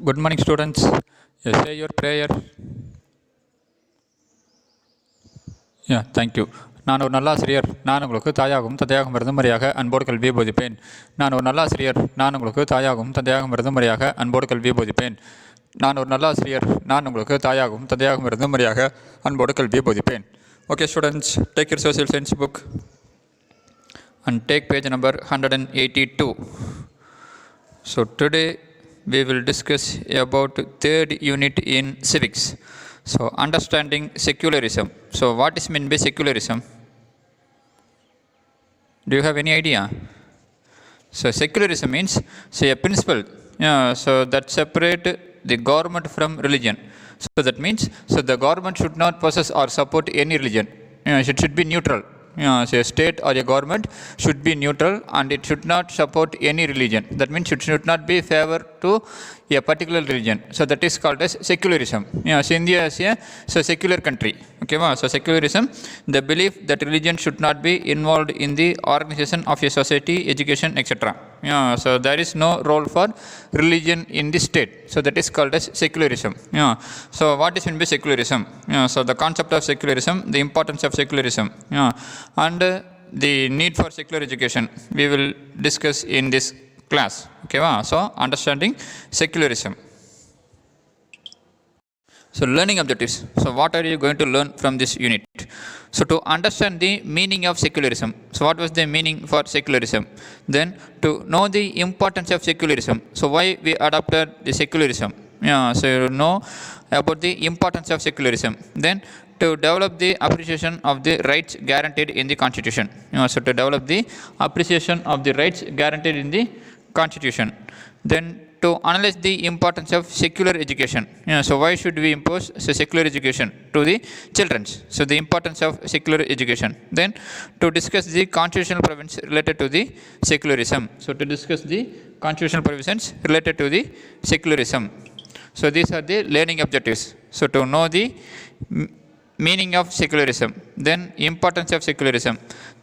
Good morning, students. Say your prayer. Thank you. நான் ஒரு நல்லாசிரியர். நான் உங்களுக்கு தாயாகவும் தந்தையாகவும் இருந்த முறையாக அன்போடு கல்வியை போதிப்பேன். நான் ஒரு நல்லாசிரியர். நான் உங்களுக்கு தாயாகவும் தந்தையாகவும் இருந்த முறையாக அன்போடு கல்வியை போதிப்பேன். நான் ஒரு நல்லாசிரியர். நான் உங்களுக்கு தாயாகவும் தந்தையாகவும் இருந்த முறையாக அன்போடு கல்வியை போதிப்பேன். Okay, students, take your social science book and take page number 182. So today we will discuss about third unit in civics. So understanding secularism. So what is meant by secularism? Do you have any idea? So secularism means a principle that separate the government from religion. So that means the government should not possess or support any religion. It should be neutral. So a state or a government should be neutral and it should not support any religion. That means it should not be favor to a particular religion. So that is called as secularism. So India is a secular country. Okay, so secularism, the belief that religion should not be involved in the organization of a society, education, etc. So there is no role for religion in the state. So that is called as secularism. So what is meant by secularism? So the concept of secularism, the importance of secularism, and the need for secular education we will discuss in this class. Okay, so understanding secularism. So learning objectives. So what are you going to learn from this unit? So to understand the meaning of secularism. So what was the meaning for secularism? Then to know the importance of secularism. So why we adopted the secularism? So you know about the importance of secularism. Then to develop the appreciation of the rights guaranteed in the Constitution. So to develop the appreciation of the rights guaranteed in the Constitution. Then to analyze the importance of secular education. So why should we impose secular education to the children? So the importance of secular education. Then to discuss the constitutional provisions related to the secularism. So to discuss the constitutional provisions related to the secularism. So these are the learning objectives. So to know the meaning of secularism, then importance of secularism,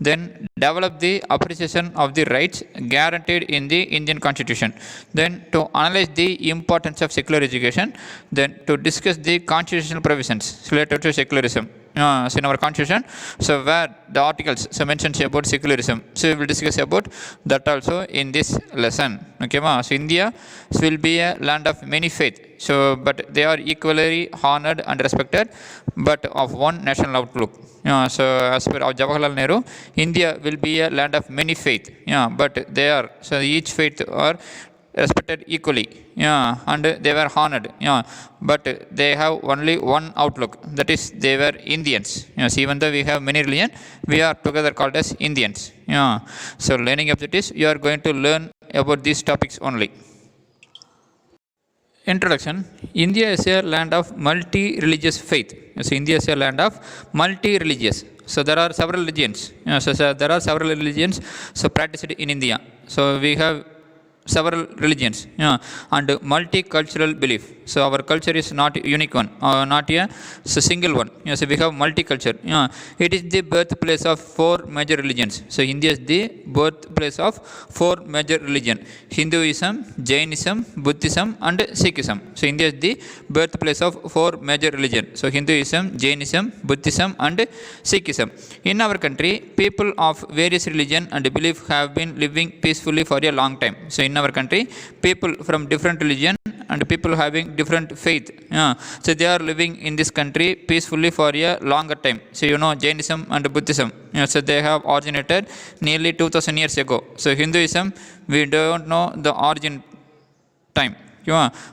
then develop the appreciation of the rights guaranteed in the Indian Constitution, then to analyze the importance of secular education, then to discuss the constitutional provisions related to secularism. So in our constitution, so where the articles mentions about secularism, so we will discuss about that also in this lesson. Okay, so India will be a land of many faith. So but they are equally honored and respected, but of one national outlook. So as per our Jawaharlal Nehru, India will be a land of many faith. But they are, so each faith are respected equally, and they were honored, but they have only one outlook, that is they were Indians. So even though we have many religion, we are together called as Indians. So learning objectives, you are going to learn about these topics only. Introduction. India is a land of multi-religious faith. So India is a land of multi-religious. So there are several religions. So there are several religions practiced in India. So we have several religions, and multicultural belief. So our culture is not unique one, not a single one. So we have multicultural. It is the birthplace of four major religions. So India is the birthplace of four major religions: Hinduism, Jainism, Buddhism, and Sikhism. So India is the birthplace of four major religions. So Hinduism, Jainism, Buddhism, and Sikhism. In our country, people of various religion and belief have been living peacefully for a long time. So in our country, people from different religion and people having different faith, so they are living in this country peacefully for a longer time. So you know Jainism and Buddhism, so they have originated nearly 2000 years ago. So Hinduism, we don't know the origin time,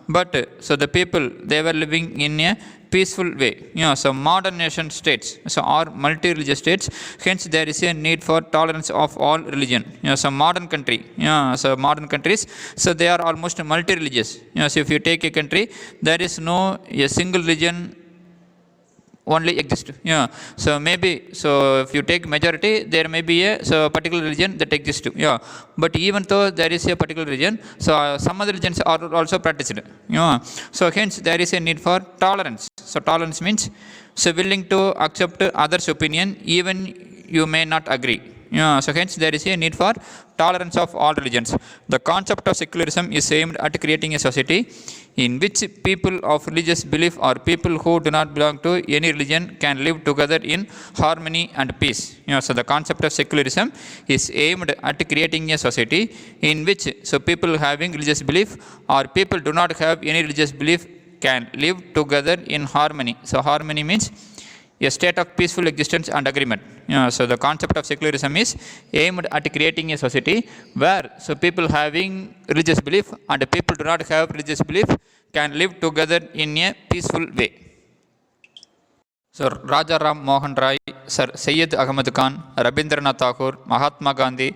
but so the people, they were living in a peaceful way. So modern nation states, so are multi-religious states, hence there is a need for tolerance of all religion. So modern country, so modern countries, so they are almost multi-religious. So if you take a country, there is no a single religion only exist. So maybe, so if you take majority, there may be a particular religion that exists. But even though there is a particular religion, so some other religions are also practiced. So hence there is a need for tolerance. So tolerance means so willing to accept others' opinion even you may not agree. So hence there is a need for tolerance of all religions. The concept of secularism is aimed at creating a society in which people of religious belief or people who do not belong to any religion can live together in harmony and peace. So the concept of secularism is aimed at creating a society in which people having religious belief or people do not have any religious belief can live together in harmony. So harmony means a state of peaceful existence and agreement. So the concept of secularism is aimed at creating a society where people having religious belief and people do not have religious belief can live together in a peaceful way. So Raja Ram Mohan Rai, Sir Syed Ahmad Khan, Rabindranath Tagore, Mahatma Gandhi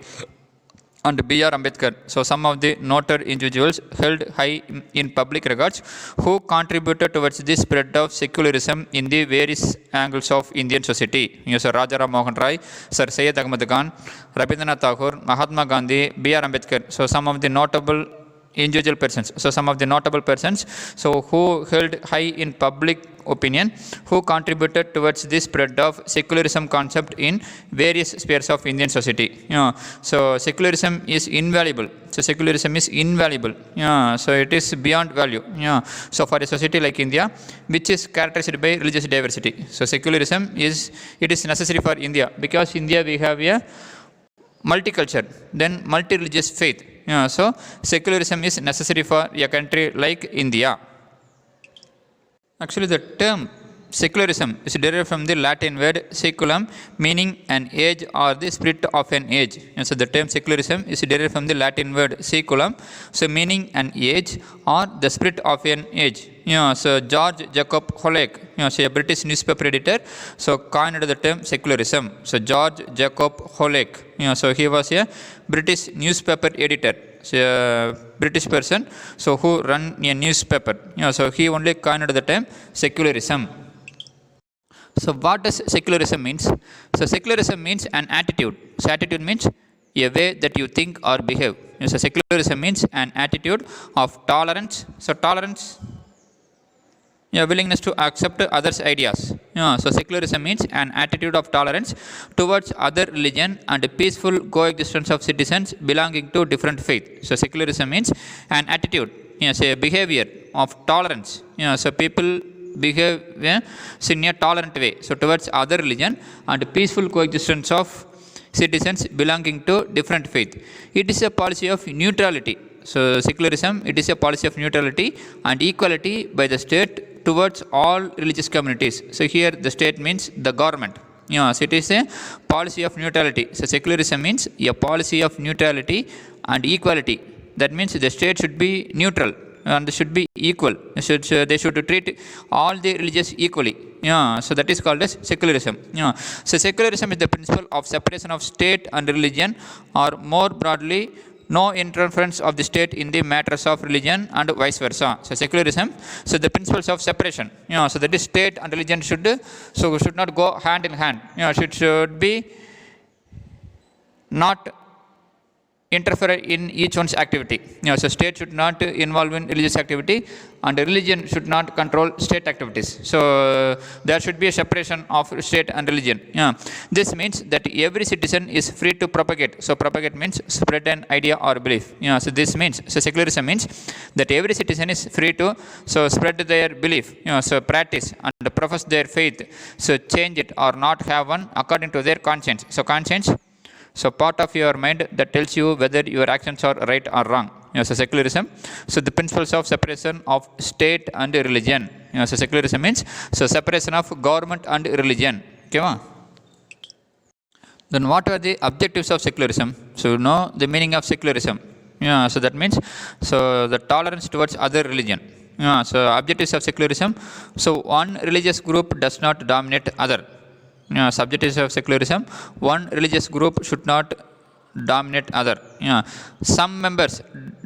and B.R. Ambedkar, so some of the noted individuals held high in public regards who contributed towards the spread of secularism in the various angles of Indian society. So Rajaram Mohan Rai, Sir Syed Ahmad Khan, Rabindranath Tagore, Mahatma Gandhi, B.R. Ambedkar, so some of the notable individual persons, so some of the notable persons, so who held high in public opinion, who contributed towards the spread of secularism concept in various spheres of Indian society. So secularism is invaluable. So secularism is invaluable. So it is beyond value. So for a society like India, which is characterized by religious diversity, so secularism is necessary for India, because India we have a multicultural, then multi-religious faith. So secularism is necessary for a country like India. Actually, the term secularism is derived from the Latin word seculum, meaning an age or the spirit of an age. So the term secularism is derived from the Latin word seculum, so meaning an age or the spirit of an age. So George Jacob Holake, so a British newspaper editor, so coined the term secularism. So George Jacob Holake, so he was a British newspaper editor, so a British person, so who run a newspaper. So he only coined the term secularism. So what does secularism means? So secularism means an attitude. So attitude means a way that you think or behave. So secularism means an attitude of tolerance. So tolerance, willingness to accept others' ideas. So secularism means an attitude of tolerance towards other religion and peaceful coexistence of citizens belonging to different faith. So secularism means an attitude, say a behavior of tolerance. So people behave in a tolerant way, so towards other religion and peaceful coexistence of citizens belonging to different faith. It is a policy of neutrality. So secularism, it is a policy of neutrality and equality by the state towards all religious communities. So here the state means the government. So it is a policy of neutrality. So secularism means a policy of neutrality and equality. That means the state should be neutral and they should be equal. They should treat all the religious equally. So that is called as secularism. So secularism is the principle of separation of state and religion, or more broadly, no interference of the state in the matters of religion and vice versa. So secularism, so the principles of separation. So that is state and religion should not go hand in hand. Should be not interfere in each one's activity. So state should not involve in religious activity and religion should not control state activities. So there should be a separation of state and religion. This means that every citizen is free to propagate. So propagate means spread an idea or belief. So this means, so secularism means that every citizen is free to spread their belief, so practice and profess their faith, so change it or not have one according to their conscience. So conscience, so part of your mind that tells you whether your actions are right or wrong. So secularism, so the principles of separation of state and religion. So secularism means so separation of government and religion. Okay, then what are the objectives of secularism? So know the meaning of secularism. So that means so the tolerance towards other religion. So objectives of secularism, so one religious group does not dominate other. Objectives of secularism, one religious group should not dominate other. Some members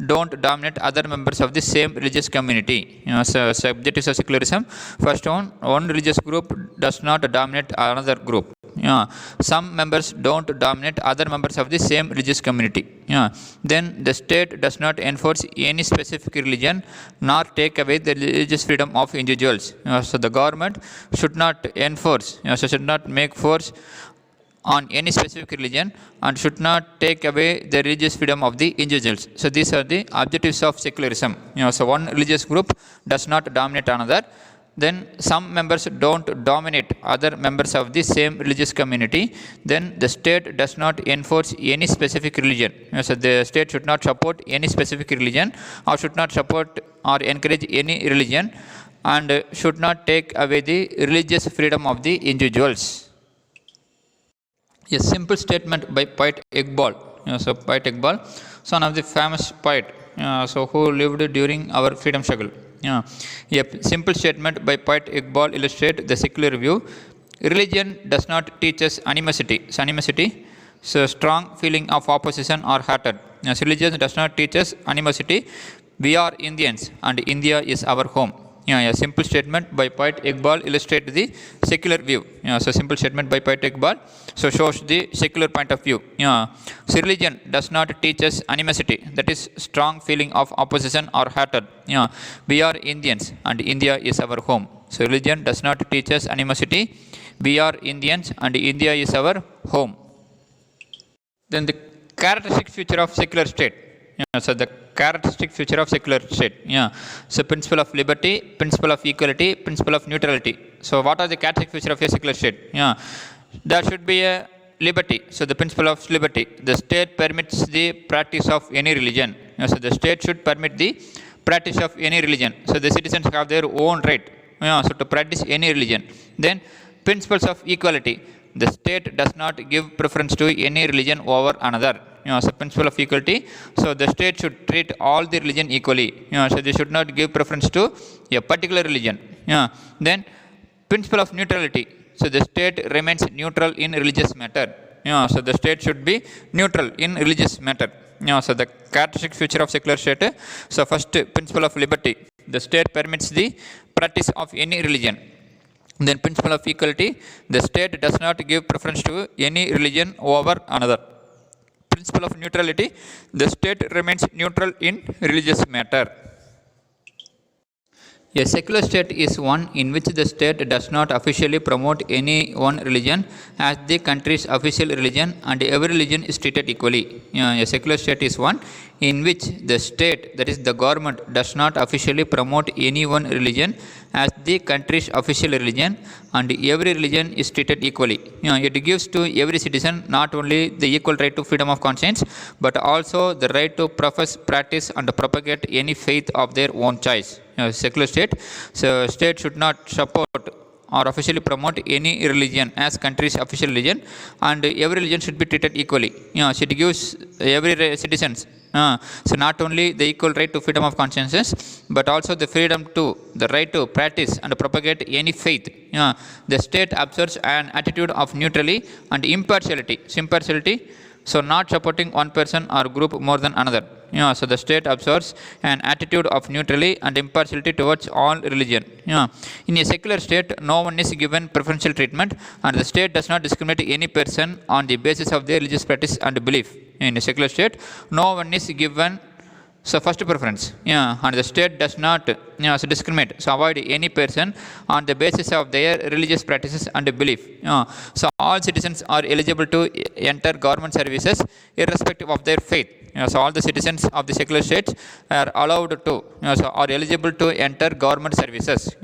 don't dominate other members of the same religious community. So objectives of secularism, first one religious group does not dominate another group. Some members don't dominate other members of the same religious community. Then the state does not enforce any specific religion nor take away the religious freedom of individuals. So the government should not enforce, should not make force on any specific religion and should not take away the religious freedom of the individuals. So these are the objectives of secularism. So one religious group does not dominate another. Then some members don't dominate other members of the same religious community. Then the state does not enforce any specific religion. So the state should not support any specific religion or should not support or encourage any religion and should not take away the religious freedom of the individuals. A simple statement by poet Iqbal. So poet Iqbal, son of the famous poet, who lived during our freedom struggle. A simple statement by poet Iqbal illustrates the secular view. Religion does not teach us animosity. So animosity, so strong feeling of opposition or hatred. So religion does not teach us animosity. We are Indians and India is our home. A simple statement by poet Iqbal illustrates the secular view. So simple statement by poet Iqbal so shows the secular point of view. So religion does not teach us animosity, that is strong feeling of opposition or hatred. We are Indians and India is our home. So religion does not teach us animosity. We are Indians and India is our home. Then the characteristic feature of secular state. So the characteristic feature of secular state. So principle of liberty, principle of equality, principle of neutrality. So what are the characteristic feature of a secular state? There should be a liberty. So the principle of liberty. The state permits the practice of any religion. So the state should permit the practice of any religion. So the citizens have their own right. So to practice any religion. Then principles of equality. The state does not give preference to any religion over another. So principle of equality. So the state should treat all the religion equally. So they should not give preference to a particular religion. Then principle of neutrality. So the state remains neutral in religious matter. So the state should be neutral in religious matter. So the characteristic feature of secular state. So first, principle of liberty. The state permits the practice of any religion. Then principle of equality. The state does not give preference to any religion over another. Principle of neutrality. The state remains neutral in religious matter. A secular state is one in which the state does not officially promote any one religion as the country's official religion and every religion is treated equally. A secular state is one in which the state, that is the government, does not officially promote any one religion as the country's official religion and every religion is treated equally. It gives to every citizen not only the equal right to freedom of conscience but also the right to profess, practice and propagate any faith of their own choice. Secular state. So state should not support or officially promote any religion as country's official religion and every religion should be treated equally. So it gives every citizens so not only the equal right to freedom of consciences but also the freedom to the right to practice and propagate any faith. The state observes an attitude of neutrality and impartiality. So impartiality, so not supporting one person or group more than another. So the state observes an attitude of neutrality and impartiality towards all religion. In a secular state, no one is given preferential treatment and the state does not discriminate any person on the basis of their religious practice and belief. In a secular state, no one is given so first preference. And the state does not so discriminate, so avoid any person on the basis of their religious practices and belief. So all citizens are eligible to enter government services irrespective of their faith. So all the citizens of the secular states are allowed to, so are eligible to enter government services.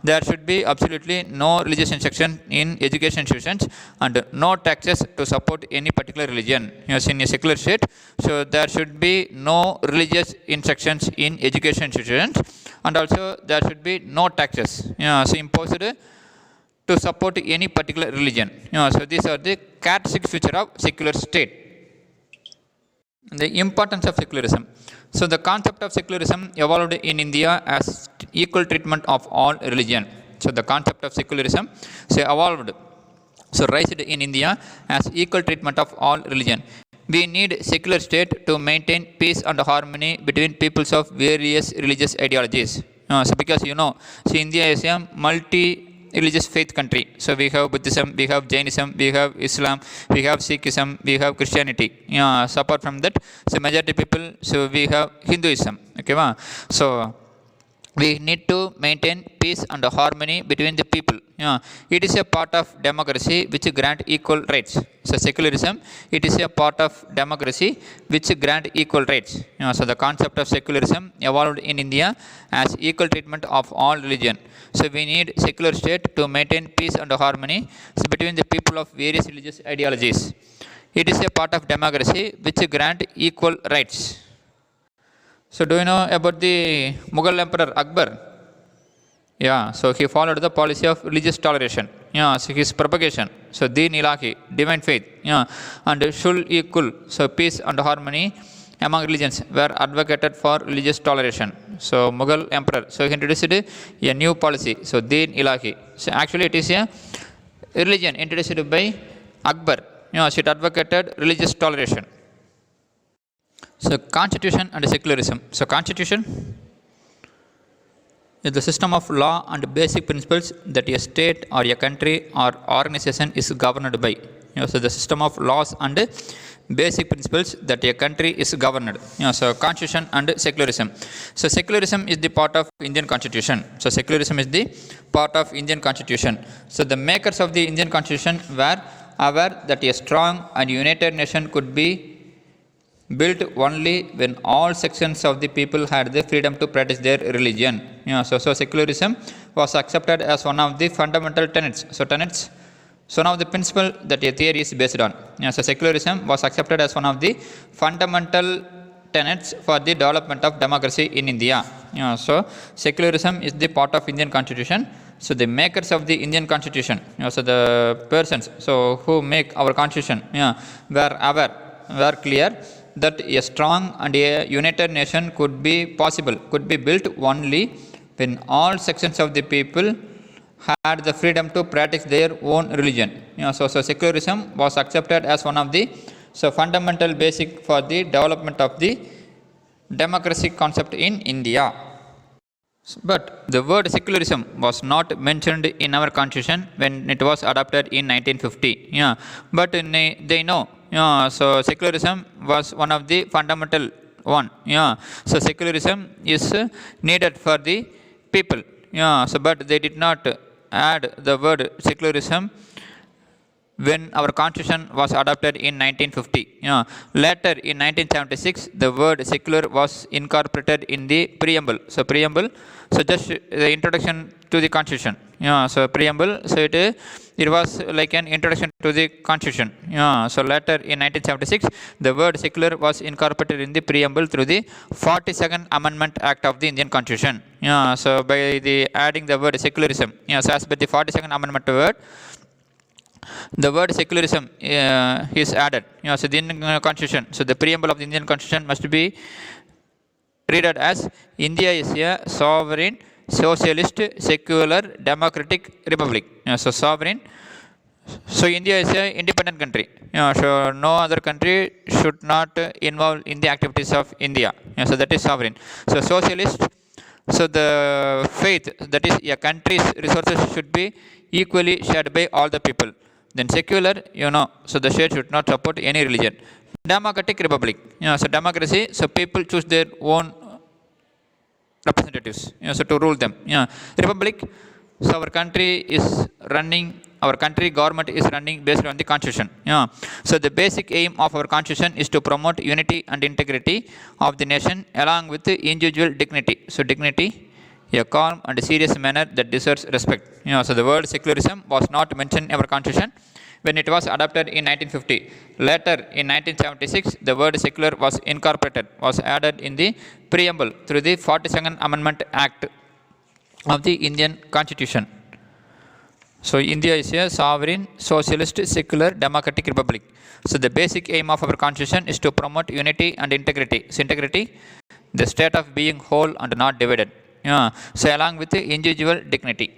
There should be absolutely no religious instruction in education institutions and no taxes to support any particular religion. In a secular state, so there should be no religious instructions in education institutions and also there should be no taxes so imposed to support any particular religion. So these are the characteristic feature of secular state. The importance of secularism. So the concept of secularism evolved in India as equal treatment of all religion. So the concept of secularism evolved, so raised in India as equal treatment of all religion. We need secular state to maintain peace and harmony between peoples of various religious ideologies. So because so India is a multi-religious faith country. So we have Buddhism, we have Jainism, we have Islam, we have Sikhism, we have Christianity. So apart from that, so majority people, so we have Hinduism. Okay, so we need to maintain peace and harmony between the people. Yeah, it is a part of democracy which grant equal rights. So secularism, it is a part of democracy which grant equal rights. Yeah, so the concept of secularism evolved in India as equal treatment of all religion. So we need secular state to maintain peace and harmony between the people of various religious ideologies. It is a part of democracy which grant equal rights. So do you know about the Mughal Emperor Akbar? Yeah, so he followed the policy of religious toleration. Yeah, so his propagation. So Deen Ilahi, divine faith. Yeah, and Shul Kul, so peace and harmony among religions were advocated for religious toleration. So Mughal Emperor, so he introduced a new policy. So Deen Ilahi. So actually it is a religion introduced by Akbar. Yeah, so it advocated religious toleration. So constitution and secularism. So constitution is the system of law and basic principles that a state or a country or organization is governed by. So the system of laws and basic principles that a country is governed. So constitution and secularism. So secularism is the part of Indian constitution. So secularism is the part of Indian constitution. So the makers of the Indian constitution were aware that a strong and united nation could be built only when all sections of the people had the freedom to practice their religion. So secularism was accepted as one of the fundamental tenets. So tenets, so one of the principle that a theory is based on. So secularism was accepted as one of the fundamental tenets for the development of democracy in India. So secularism is the part of Indian constitution. So the makers of the Indian constitution, so the persons who make our constitution, were aware, were clear that a strong and a united nation could be possible, could be built only when all sections of the people had the freedom to practice their own religion. So secularism was accepted as one of the fundamental basic for the development of the democracy concept in India. But the word secularism was not mentioned in our constitution when it was adopted in 1950. But they know. So secularism was one of the fundamental one. So secularism is needed for the people. So but they did not add the word secularism when our constitution was adopted in 1950. Later in 1976, the word secular was incorporated in the preamble. So preamble, so just the introduction to the constitution. So preamble, so it was like an introduction to the constitution. So later in 1976, the word secular was incorporated in the preamble through the 42nd Amendment Act of the Indian Constitution. So by the adding the word secularism, so as per the 42nd Amendment word, the word secularism is added. So the Indian Constitution, so the preamble of the Indian Constitution must be read as India is a sovereign, socialist, secular, democratic republic. So sovereign. So India is an independent country. So no other country should not involve in the activities of India. So that is sovereign. So socialist. So the faith, that is a country's resources should be equally shared by all the people. Then secular, so the state should not support any religion. Democratic republic, so democracy, so people choose their own representatives, so to rule them. Republic, so our country is running, our country government is running based on the constitution. So the basic aim of our constitution is to promote unity and integrity of the nation along with the individual dignity. So dignity, a calm and serious manner that deserves respect. So the word secularism was not mentioned in our constitution when it was adopted in 1950. Later in 1976, the word secular was incorporated, was added in the preamble through the 42nd Amendment Act of the Indian Constitution. So India is a sovereign, socialist, secular, democratic republic. So the basic aim of our constitution is to promote unity and integrity. So integrity, the state of being whole and not divided. So along with the individual dignity.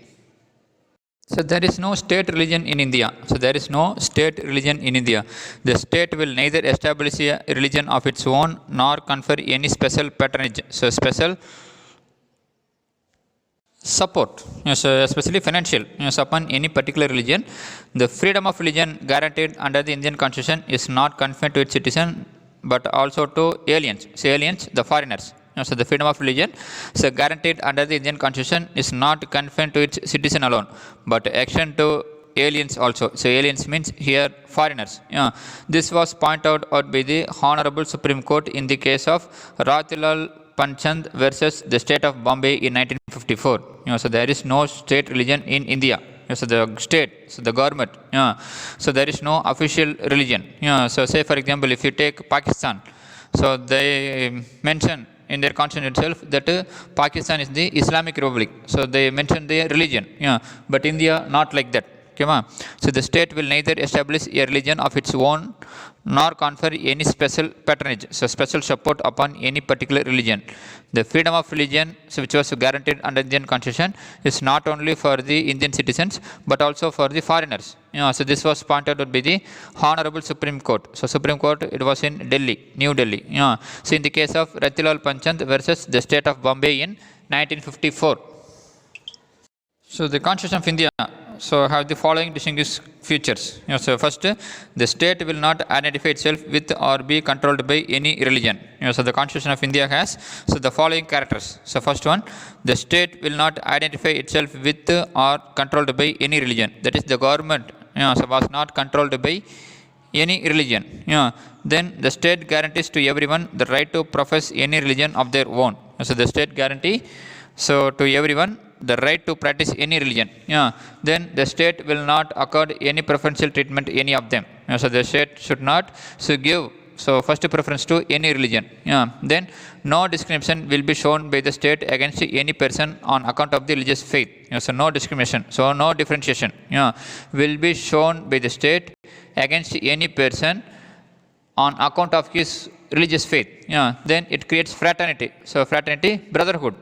So there is no state religion in India. So there is no state religion in India. The state will neither establish a religion of its own nor confer any special patronage. So special support, so especially financial, upon any particular religion. The freedom of religion guaranteed under the Indian Constitution is not confined to its citizens but also to aliens. So aliens, the foreigners. So the freedom of religion, so guaranteed under the Indian Constitution, is not confined to its citizen alone, but extend to aliens also. So aliens means here foreigners. This was pointed out by the Honorable Supreme Court in the case of Ratilal Panchand versus the state of Bombay in 1954. So there is no state religion in India. So the state, so the government, so there is no official religion. So say for example, if you take Pakistan, so they mention in their constitution itself that Pakistan is the Islamic Republic. So they mention their religion. But India not like that. So the state will neither establish a religion of its own nor confer any special patronage, so special support upon any particular religion. The freedom of religion, so which was guaranteed under the Indian Constitution, is not only for the Indian citizens but also for the foreigners. So this was pointed out by the Honorable Supreme Court. So Supreme Court, it was in Delhi, New Delhi. So in the case of Ratilal Panchand versus the state of Bombay in 1954. So the Constitution of India, so have the following distinguished features. So first, the state will not identify itself with or be controlled by any religion. So the Constitution of India has so the following characters. So first one, the state will not identify itself with or controlled by any religion. That is, the government so was not controlled by any religion. Then the state guarantees to everyone the right to profess any religion of their own. So the state guarantee so to everyone the right to practice any religion. Then the state will not accord any preferential treatment to any of them. So the state should not so give so first preference to any religion. Then no discrimination will be shown by the state against any person on account of the religious faith. So no discrimination, so no differentiation will be shown by the state against any person on account of his religious faith. Then it creates fraternity. So fraternity, brotherhood.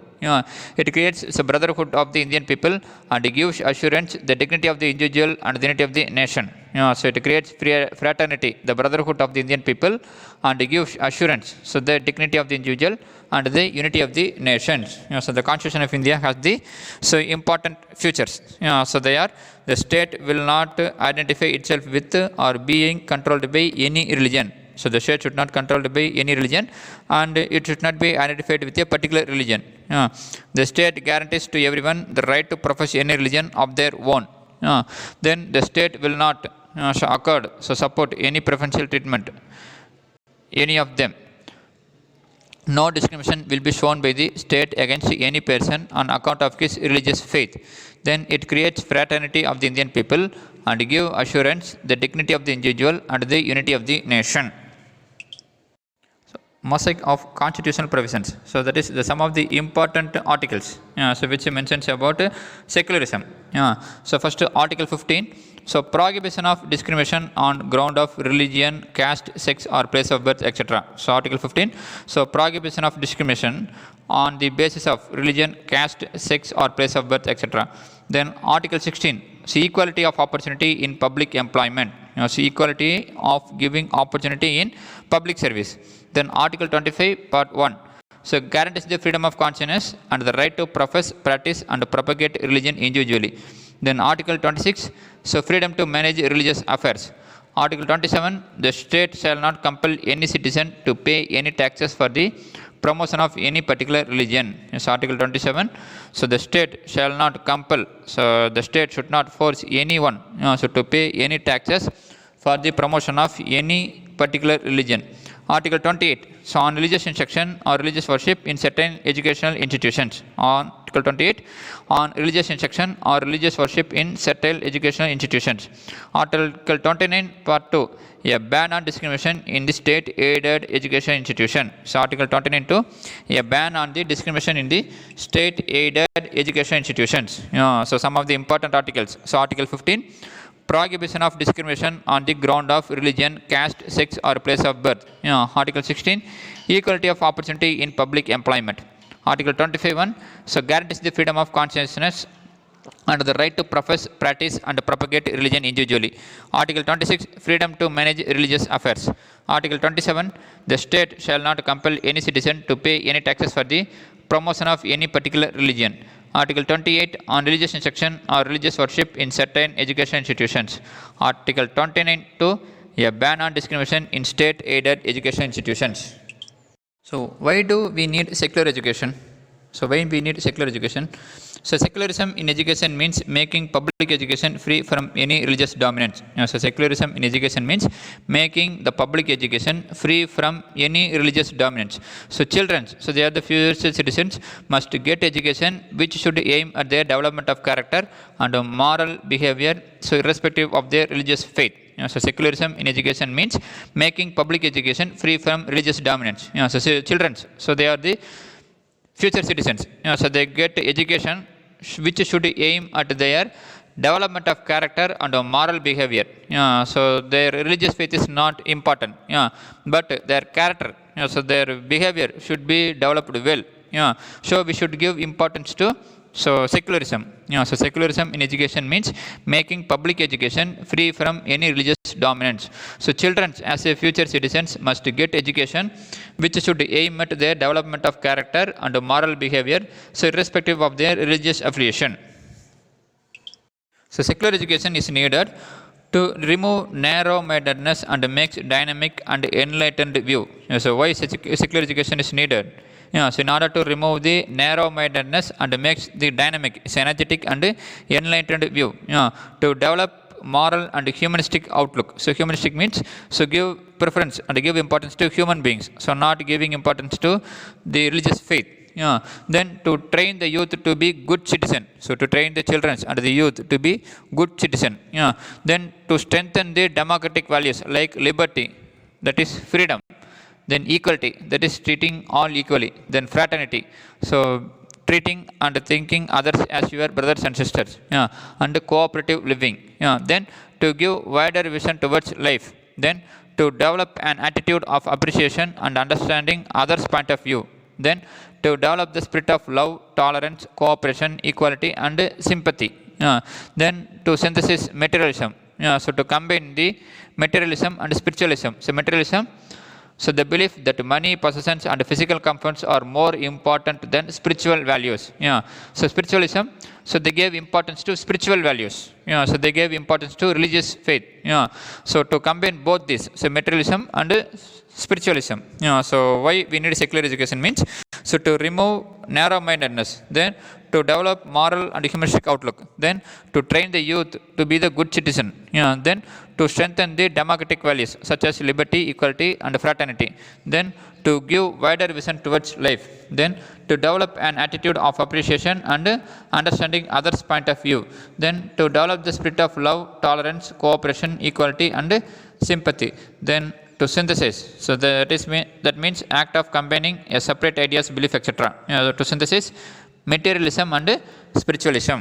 It creates a brotherhood of the Indian people and gives assurance the dignity of the individual and the unity of the nation. So it creates fraternity, the brotherhood of the Indian people, and gives assurance so the dignity of the individual and the unity of the nations. So the Constitution of India has the so important features. So they are: the state will not identify itself with or being controlled by any religion. So the state should not control by any religion, and it should not be identified with a particular religion. The state guarantees to everyone the right to profess any religion of their own. Then the state will not accord so support any preferential treatment any of them. No discrimination will be shown by the state against any person on account of his religious faith. Then it creates fraternity of the Indian people and give assurance the dignity of the individual and the unity of the nation. Mosaic of constitutional provisions. So that is the some of the important articles. So which mentions about secularism. So first, Article 15. So prohibition of discrimination on ground of religion, caste, sex, or place of birth, etc. So Article 15. So prohibition of discrimination on the basis of religion, caste, sex, or place of birth, etc. Then Article 16. So equality of opportunity in public employment. So equality of giving opportunity in public service. Then Article 25, Part 1. So guarantees the freedom of conscience and the right to profess, practice, and propagate religion individually. Then Article 26, so freedom to manage religious affairs. Article 27, the state shall not compel any citizen to pay any taxes for the promotion of any particular religion. Yes, Article 27. So the state shall not compel, so the state should not force anyone so to pay any taxes for the promotion of any particular religion. Article 28. So on religious instruction or religious worship in certain educational institutions. Article 28. On religious instruction or religious worship in certain educational institutions. Article 29, Part 2. A ban on discrimination in the state-aided education institution. So Article 29 2. A ban on the discrimination in the state-aided education institutions. So some of the important articles. So Article 15. Prohibition of discrimination on the ground of religion, caste, sex, or place of birth. Article 16. Equality of opportunity in public employment. Article 25(1). So guarantees the freedom of consciousness and the right to profess, practice, and propagate religion individually. Article 26. Freedom to manage religious affairs. Article 27. The state shall not compel any citizen to pay any taxes for the promotion of any particular religion. Article 28 on religious instruction or religious worship in certain education institutions. Article 29 2. A ban on discrimination in state-aided education institutions. So why do we need secular education? So why we need secular education? So secularism in education means making public education free from any religious dominance. So secularism in education means making the public education free from any religious dominance. So children, so they are the future citizens, must get education which should aim at their development of character and moral behavior, so irrespective of their religious faith. So secularism in education means making public education free from religious dominance. So children, so they are the future citizens. So they get education which should aim at their development of character and moral behavior. So their religious faith is not important, but their character, so their behavior should be developed well. So we should give importance to secularism. So secularism in education means making public education free from any religious dominance. So children as a future citizens must get education which should aim at their development of character and moral behavior, so irrespective of their religious affiliation. So secular education is needed to remove narrow-mindedness and makes dynamic and enlightened view. So why secular education is needed? So in order to remove the narrow-mindedness and makes the dynamic, energetic and enlightened view, to develop moral and humanistic outlook. So humanistic means so give preference and give importance to human beings. So not giving importance to the religious faith. Then to train the youth to be good citizen. So to train the children and the youth to be good citizen. Then to strengthen the democratic values like liberty, that is freedom. Then equality, that is treating all equally. Then fraternity, so treating and thinking others as your brothers and sisters. And cooperative living. Then to give wider vision towards life. Then to develop an attitude of appreciation and understanding others' point of view. Then to develop the spirit of love, tolerance, cooperation, equality and sympathy. Then to synthesize materialism. So to combine the materialism and spiritualism. So materialism, so the belief that money, possessions and physical comforts are more important than spiritual values. So spiritualism, so they gave importance to spiritual values. So they gave importance to religious faith. So to combine both these, so materialism and spiritualism. So why we need secular education means so to remove narrow-mindedness, then to develop moral and humanistic outlook, then to train the youth to be the good citizen, then to strengthen the democratic values such as liberty, equality and fraternity, then to give wider vision towards life, then to develop an attitude of appreciation and understanding others' point of view, then to develop the spirit of love, tolerance, cooperation, equality and sympathy, then to synthesize. So that means act of combining a separate ideas, belief, etc. To synthesize materialism and spiritualism.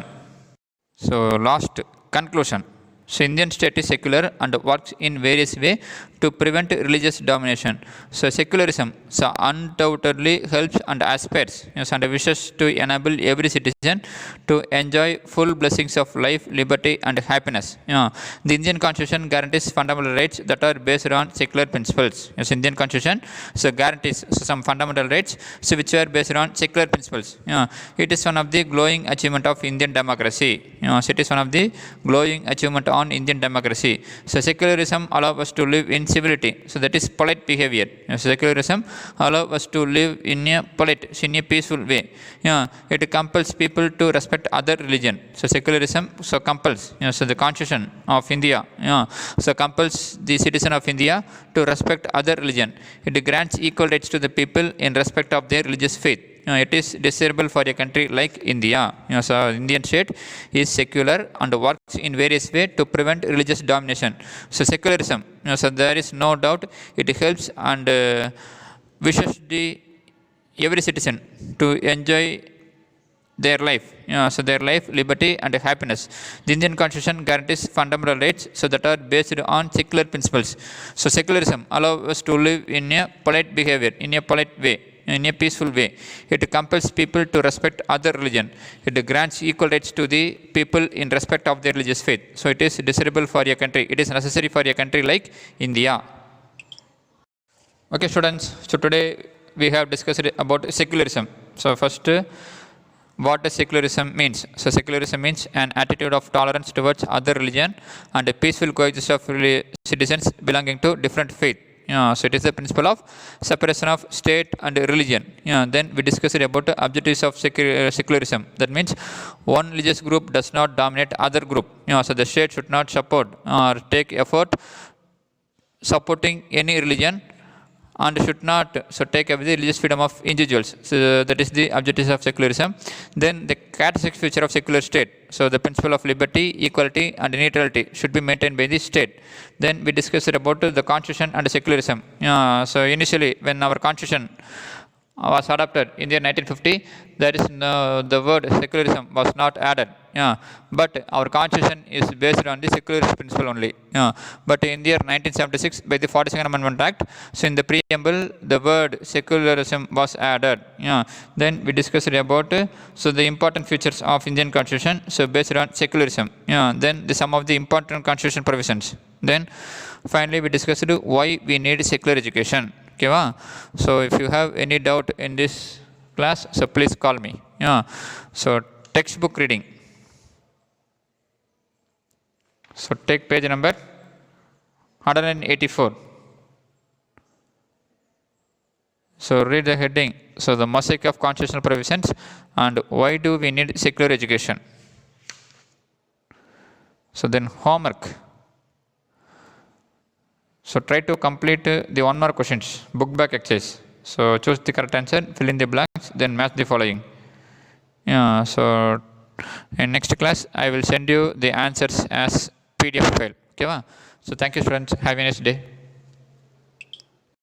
So last conclusion. So Indian state is secular and works in various ways to prevent religious domination. So secularism so undoubtedly helps and aspires and wishes to enable every citizen to enjoy full blessings of life, liberty and happiness. The Indian Constitution guarantees fundamental rights that are based on secular principles. Indian Constitution so guarantees some fundamental rights so which are based on secular principles. It is one of the glowing achievement of Indian democracy. So it is one of the glowing achievement on Indian democracy. So secularism allows us to live in civility. So that is polite behavior. Secularism allows us to live in a polite, in a peaceful way. It compels people to respect other religion. So secularism so compels. So the Constitution of India so compels the citizen of India to respect other religion. It grants equal rights to the people in respect of their religious faith. It is desirable for a country like India. So Indian state is secular and works in various ways to prevent religious domination. So secularism, so there is no doubt it helps and wishes every citizen to enjoy their life, so their life, liberty and happiness. The Indian Constitution guarantees fundamental rights so that are based on secular principles. So secularism allows us to live in a polite behavior, in a polite way, in a peaceful way. It compels people to respect other religion. It grants equal rights to the people in respect of their religious faith. So it is desirable for a country. It is necessary for a country like India. Okay, students. So today we have discussed about secularism. So first, what does secularism means? So secularism means an attitude of tolerance towards other religion and a peaceful coexistence of citizens belonging to different faith. Yeah, so it is the principle of separation of state and religion. Yeah, then we discussed about the objectives of secularism. That means one religious group does not dominate other group. Yeah, so the state should not support or take effort supporting any religion and should not so take away the religious freedom of individuals. So that is the objectives of secularism. Then the characteristic feature of secular state. So the principle of liberty, equality, and neutrality should be maintained by the state. Then we discussed about the constitution and secularism. So initially, when our constitution was adopted in the year 1950, there is no, the word secularism was not added. Yeah, but our constitution is based on the secularist principle only. Yeah, but in the year 1976, by the 42nd Amendment Act, so in the preamble, the word secularism was added. Yeah, then we discussed about so the important features of Indian Constitution. So based on secularism. Yeah, then some of the important constitution provisions. Then finally, we discussed why we need secular education. Okay, so if you have any doubt in this class, so please call me. Yeah, so textbook reading. So take page number 184. So read the heading. So the mosaic of constitutional provisions and why do we need secular education. So then homework. So try to complete the one more questions, book back exercise. So choose the correct answer, fill in the blanks, then match the following. Yeah, so in next class, I will send you the answers as PDF file. Okay, so thank you students, have a nice day.